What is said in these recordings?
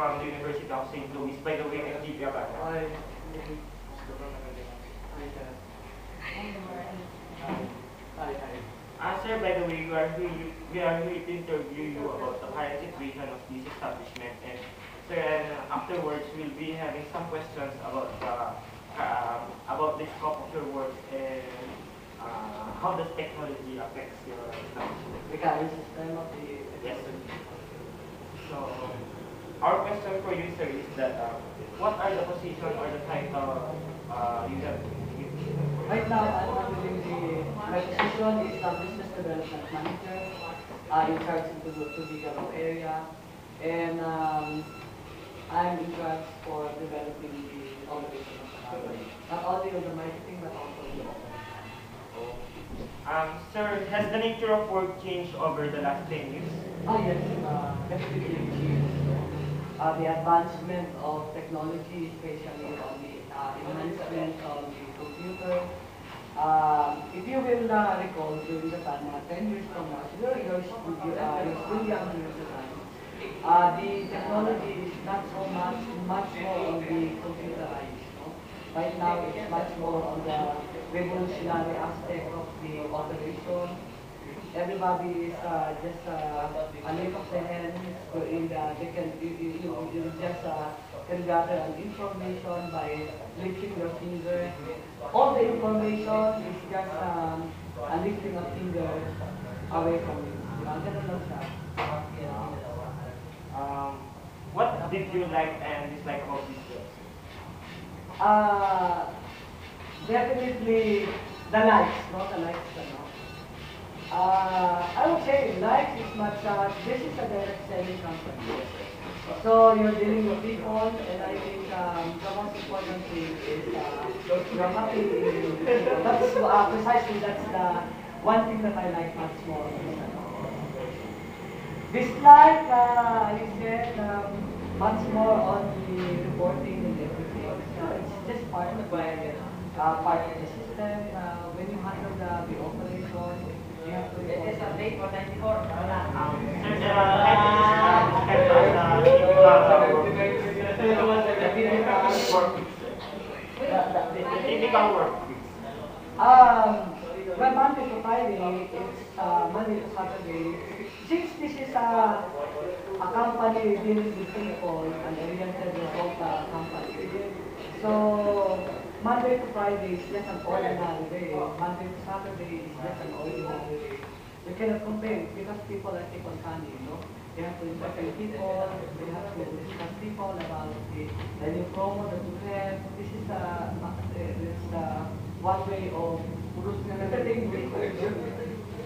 from the University of St. Louis. By the way, I'm G.P. Abana. Sir, by the way, we are here to interview you about the current situation of this establishment. And sir, and afterwards we'll be having some questions about the scope of your work and how does technology affects your establishment. The current system of the Yes, sir. So, our question for you, sir, is that what are the position or the title you have? Right now, I'm doing my position is Business Development Manager in charge of the Bigaro area. And I'm in charge for developing the operation of the company. Not only on the marketing, but also the operation. Sir, has the nature of work changed over the last 10 years? Oh yes, definitely changed. The advancement of technology, especially on the enhancement of the computer. If you will recall during the time, 10 years from now, you're still young during the time. The technology is not so much more on the computerized. No? Right now, it's much more on the revolutionary aspect of the operation. Everybody is just a lick of the hand, wherein they can you just can gather an information by lifting your finger. All the information is just a lifting a finger away from you. Ganun lang siya. What did you like and dislike about this job? Definitely the likes, no? The likes, no? I would say likes is much, this is a direct selling company. So you're dealing with people, and I think the most important thing is you're happy. That's precisely that's the one thing that I like much more. Dislike, you said much more on the reporting and everything. It's just part of the system. When you handle the operation, you have to. It's a date for 94. Typical work. Well, Monday to Friday, it's Monday to Saturday. Since this is a company dealing with people and oriented about the company, so Monday to Friday is just an ordinary day. Monday to Saturday is just an ordinary day. You cannot compare because people are keep on coming, you know. You have to interview people, you have to discuss people about the new promo that you have. This is one way of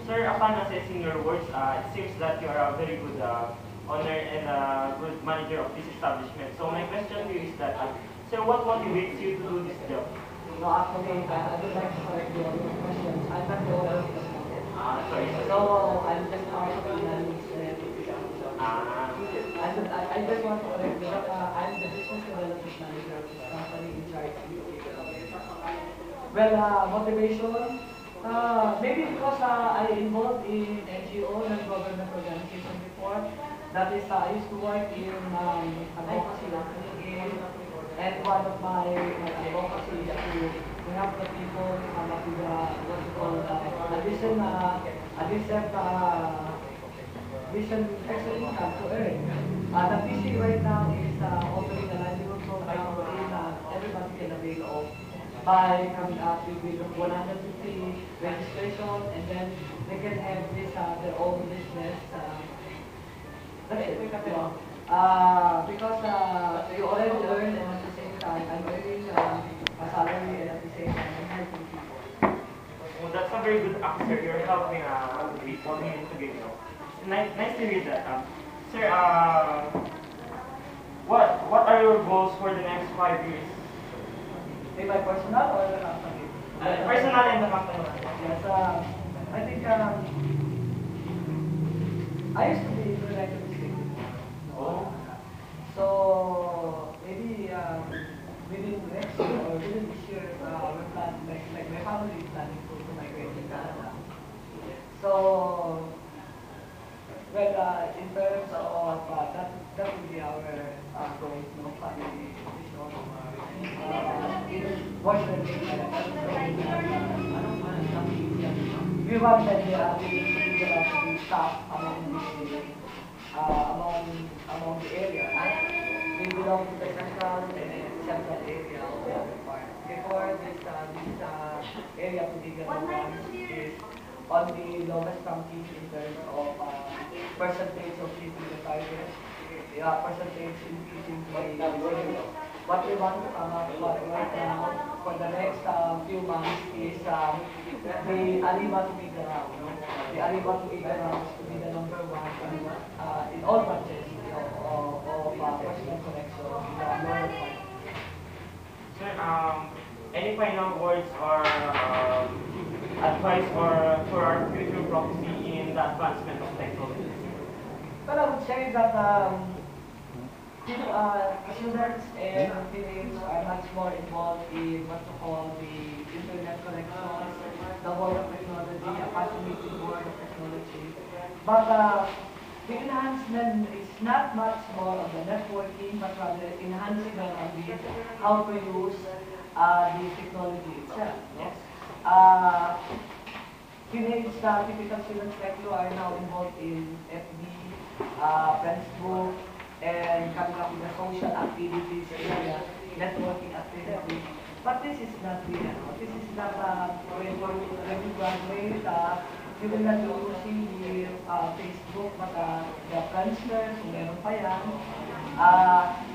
Sir, upon assessing your words, it seems that you are a very good owner and a good manager of this establishment. So my question to you is that, sir, what motivates you to do this job? No, actually, I would like to correct your questions. I'm not the owner of the company. Sorry, sir. So, I'm just part of the management. I just want to correct you that I'm the business development manager of this company in charge of well, motivation. Maybe because I involved in NGO, non-government organization before. That is, I used to work in advocacy and one of my advocacy is to help the people come up with what you call decent extra income to earn. The PC right now is offering a livelihood program wherein everybody can avail of by coming up with 150 registration, and then they can have this their own business. That's it. Because you already earn, and at the same time, I'm earning a salary, and at the same time, I'm helping people. Well, that's a very good answer. You're helping people to get Nice to hear that. Sir, what are your goals for the next 5 years? My personal or the company? Personal and the company. Yes, I think I used to be United States. Oh. So maybe within next year or within this year, we're planning, like my family is planning to migrate to Canada. So, well, in terms of that would be our more strategic. We wanted the staff among the area. We belong to the central area of the park. Before this area of the is on the lowest ranking in terms of percentage of keeping the target, percentage increasing by what we want right now for the next few months is the Aliba to be around. The Aliba to be around is to be the number one in all branches of personal connection in the lower part. Sir, any final words or advice for our future prophecy in the advancement of technology? Well, I would say that students and teenagers are much more involved in what we call the internet connections, the world of technology, a fascinating world of technology. But the enhancement is not much more of the networking, but rather enhancing on the how to use the technology itself. Yes. Teenage typical students like you are now involved in FB, Facebook, and coming up with the social activities area, networking activities. But this is not real. This is not when you graduate, you will not be using the Facebook, but the transfers, kung meron pa yan.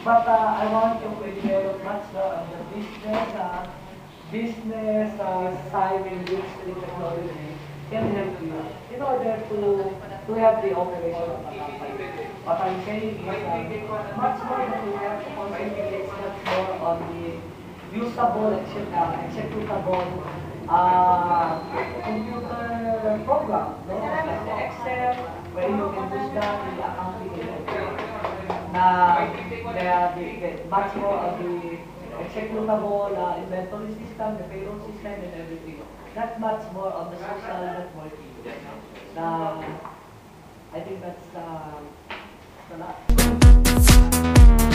But I want you to develop much more of the business side in which the technology can help you in order to have the operation of the company. What I'm saying is much more that we have to concentrate much more on the usable, executable computer program, no? Like the Excel, where you can use that in the accounting much more of the executable inventory system, the payroll system, and everything. Not much more of the social networking. I think that's the last.